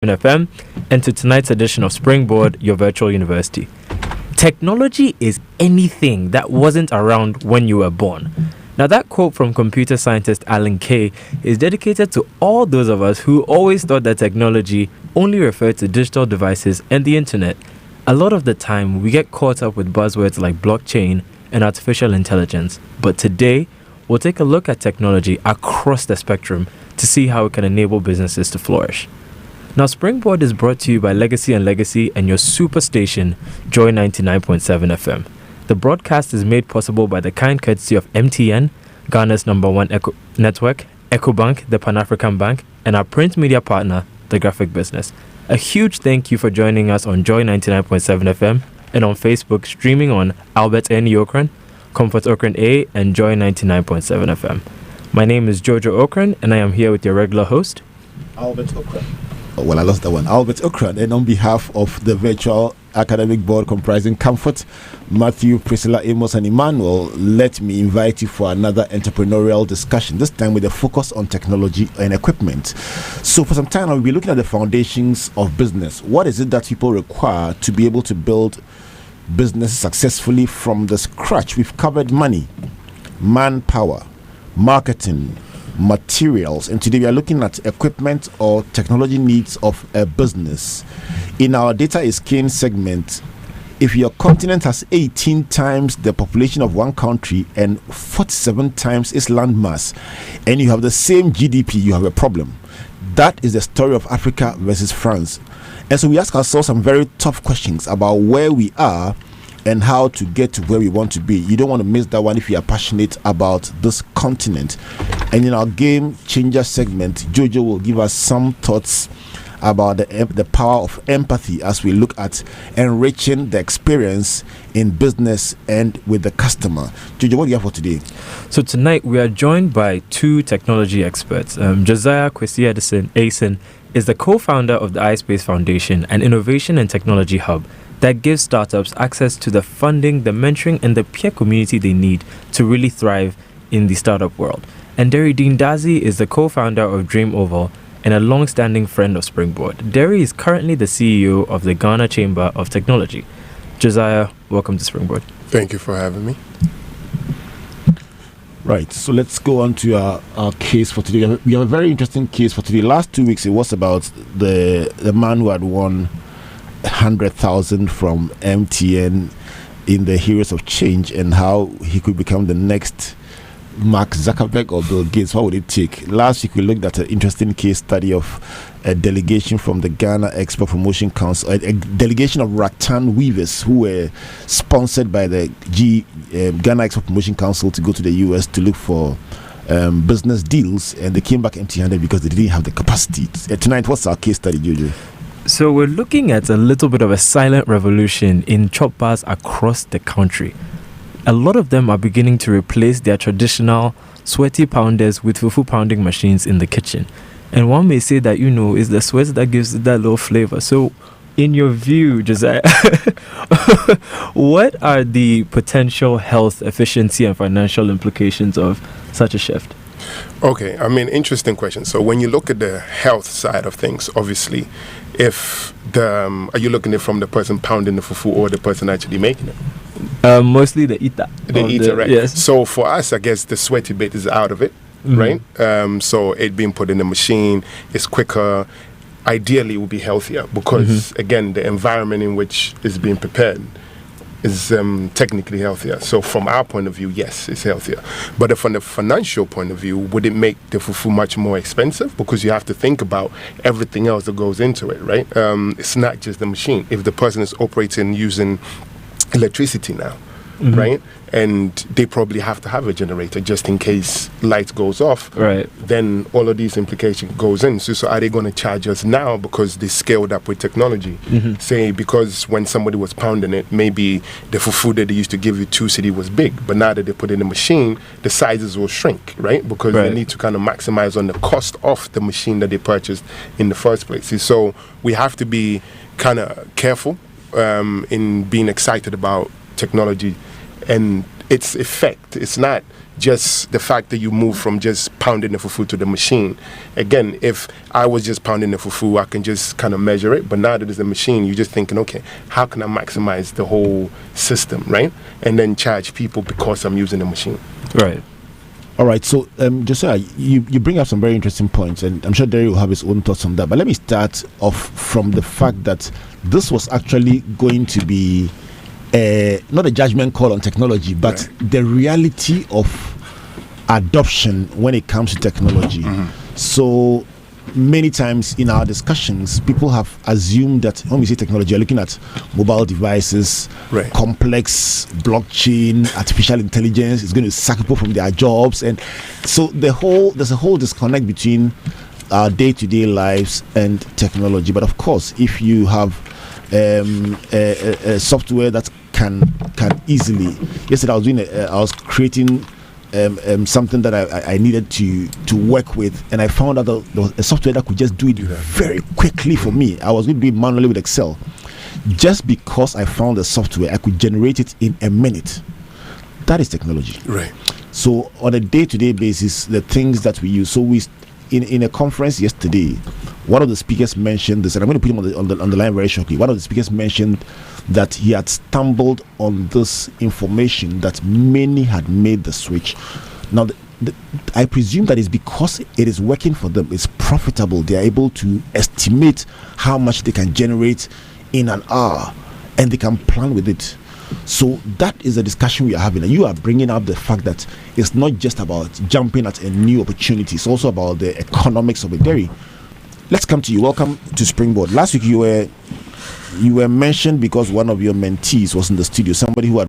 FM, and to tonight's edition of Springboard, your virtual university. Technology is anything that wasn't around when you were born. Now, that quote from computer scientist Alan Kay is dedicated to all those of us who always thought that technology only referred to digital devices and the internet. A lot of the time, we get caught up with buzzwords like blockchain and artificial intelligence. But today, we'll take a look at technology across the spectrum to see how it can enable businesses to flourish. Now, Springboard is brought to you by Legacy and Legacy and your super station, Joy 99.7 FM. The broadcast is made possible by the kind courtesy of MTN, Ghana's #1 network, EcoBank, the Pan-African Bank, and our print media partner, The Graphic Business. A huge thank you for joining us on Joy 99.7 FM and on Facebook, streaming on Albert N. Okran, Comfort Okran A, and Joy 99.7 FM. My name is Jojo Okran, and I am here with your regular host, Albert Okran. Well, I lost that one. Albert Okran. And on behalf of the virtual academic board comprising Comfort, Matthew, Priscilla, Amos, and Emmanuel, let me invite you for another entrepreneurial discussion, this time with a focus on technology and equipment. So for some time, we'll be looking at the foundations of business. What is it that people require to be able to build business successfully from the scratch? We've covered money, manpower, marketing, materials, and today we are looking at equipment or technology needs of a business. In our data is king segment, if your continent has 18 times the population of one country and 47 times its landmass, and you have the same GDP, you have a problem. That is the story of Africa versus France. And so we ask ourselves some very tough questions about where we are and how to get to where we want to be. You don't want to miss that one if you are passionate about this continent. And in our game changer segment, Jojo will give us some thoughts about the power of empathy as we look at enriching the experience in business and with the customer. Jojo, what do you have for today? So tonight we are joined by two technology experts. Josiah Kwesi Edison Asen is the co-founder of the iSpace Foundation, an innovation and technology hub that gives startups access to the funding, the mentoring, and the peer community they need to really thrive in the startup world. And Derry Dean Dazi is the co-founder of Dream Oval and a long-standing friend of Springboard. Derry is currently the CEO of the Ghana Chamber of Technology. Josiah, welcome to Springboard. Thank you for having me. Right, so let's go on to our case for today. We have a very interesting case for today. Last 2 weeks, it was about the man who had won 100,000 from MTN in the Heroes of Change and how he could become the next Mark Zuckerberg or Bill Gates. What would it take? Last week we looked at an interesting case study of a delegation from the Ghana Export Promotion Council, a delegation of rattan weavers who were sponsored by the Ghana Export Promotion Council to go to the US to look for business deals, and they came back empty-handed because they didn't have the capacity. Tonight, what's our case study, Jojo? So we're looking at a little bit of a silent revolution in chop bars across the country. A lot of them are beginning to replace their traditional sweaty pounders with fufu pounding machines in the kitchen. And one may say that, it's the sweat that gives it that little flavor. So in your view, Josiah, what are the potential health, efficiency, and financial implications of such a shift? Okay, interesting question. So when you look at the health side of things, obviously, if are you looking at it from the person pounding the fufu or the person actually making it? Mostly the eater. The eater, right? Yes. So for us, I guess the sweaty bit is out of it, right? So it being put in the machine is quicker. Ideally, it would be healthier because, again, the environment in which it's being prepared is technically healthier. So from our point of view, yes, it's healthier. But from the financial point of view, would it make the fufu much more expensive? Because you have to think about everything else that goes into it, right? It's not just the machine. If the person is operating using electricity now, right? And they probably have to have a generator just in case light goes off. Right. Then all of these implications goes in. So are they going to charge us now because they scaled up with technology? Say because when somebody was pounding it, maybe the fufu that they used to give you 2 cedi was big, but now that they put it in the machine, the sizes will shrink, right? Because they need to kind of maximize on the cost of the machine that they purchased in the first place. So we have to be kind of careful in being excited about technology and its effect. It's not just the fact that you move from just pounding the fufu to the machine. Again, if I was just pounding the fufu, I can just kind of measure it. But now that it's a machine, you're just thinking, okay, how can I maximize the whole system, right? And then charge people because I'm using the machine. Right. All right, so Josiah, you bring up some very interesting points, and I'm sure Derry will have his own thoughts on that. But let me start off from the fact that this was actually going to be not a judgment call on technology, but the reality of adoption when it comes to technology. So many times in our discussions, people have assumed that when we say technology, you're looking at mobile devices, complex blockchain, artificial intelligence is going to sack people from their jobs, and so there's a whole disconnect between our day-to-day lives and technology. But of course, if you have a software that can easily, yesterday I was creating something that I needed to work with, and I found out that there was a software that could just do it very quickly for me. I was going to do it manually with Excel. Just because I found the software, I could generate it in a minute. That is technology. Right. So on a day-to-day basis, the things that we use. So in a conference yesterday, one of the speakers mentioned this, and I'm going to put him on the line very shortly. One of the speakers mentioned that he had stumbled on this information that many had made the switch. Now, I presume that is because it is working for them. It's profitable. They are able to estimate how much they can generate in an hour, and they can plan with it. So that is a discussion we are having. And you are bringing up the fact that it's not just about jumping at a new opportunity. It's also about the economics of it. Derry, let's come to you. Welcome to Springboard. Last week you were mentioned because one of your mentees was in the studio, somebody who had